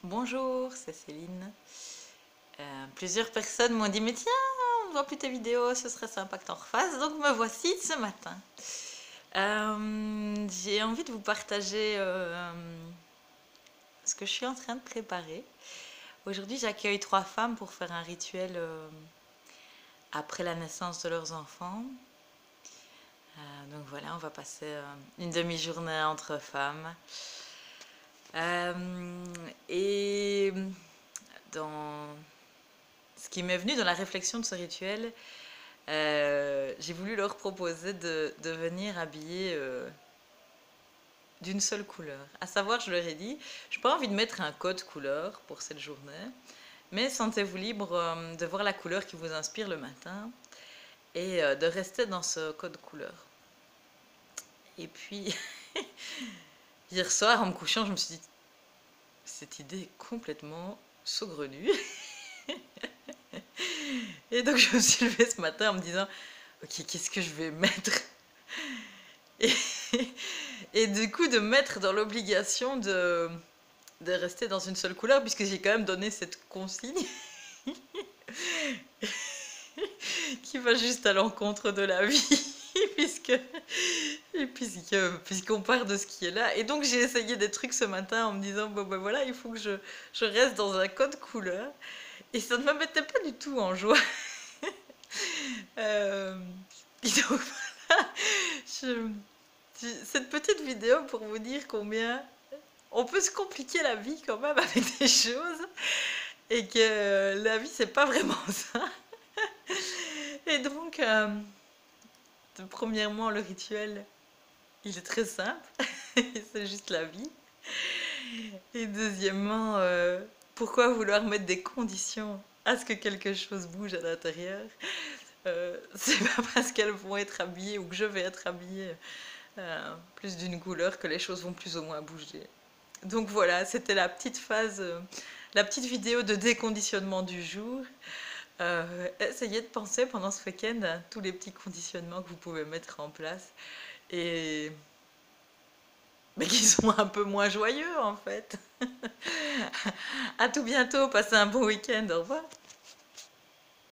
Bonjour, c'est Céline. Plusieurs personnes m'ont dit, mais tiens, on ne voit plus tes vidéos, ce serait sympa que tu en refasses. Donc me voici ce matin. J'ai envie de vous partager ce que je suis en train de préparer. Aujourd'hui, j'accueille 3 femmes pour faire un rituel après la naissance de leurs enfants. Donc voilà, on va passer une demi-journée entre femmes. Et dans ce qui m'est venu dans la réflexion de ce rituel, j'ai voulu leur proposer de venir habiller d'une seule couleur. À savoir, je leur ai dit, je n'ai pas envie de mettre un code couleur pour cette journée, mais sentez-vous libre de voir la couleur qui vous inspire le matin et de rester dans ce code couleur. Et puis, hier soir, en me couchant, je me suis dit, cette idée est complètement saugrenue. Et donc, je me suis levée ce matin en me disant, ok, qu'est-ce que je vais mettre? et, et du coup, de mettre dans l'obligation de rester dans une seule couleur, puisque j'ai quand même donné cette consigne qui va juste à l'encontre de la vie, puisqu'on part de ce qui est là. Et donc j'ai essayé des trucs ce matin en me disant, bon ben voilà, il faut que je reste dans un code couleur. Et ça ne me mettait pas du tout en joie. Euh, et donc voilà, je- cette petite vidéo pour vous dire combien on peut se compliquer la vie quand même avec des choses et que la vie c'est pas vraiment ça. Et donc, premièrement, le rituel, il est très simple, c'est juste la vie. Et deuxièmement, pourquoi vouloir mettre des conditions à ce que quelque chose bouge à l'intérieur? C'est pas parce qu'elles vont être habillées ou que je vais être habillée plus d'une couleur que les choses vont plus ou moins bouger. Donc voilà, c'était la petite phase, la petite vidéo de déconditionnement du jour. Essayez de penser pendant ce week-end à tous les petits conditionnements que vous pouvez mettre en place et mais qui sont un peu moins joyeux en fait. À tout bientôt, passez un bon week-end, au revoir.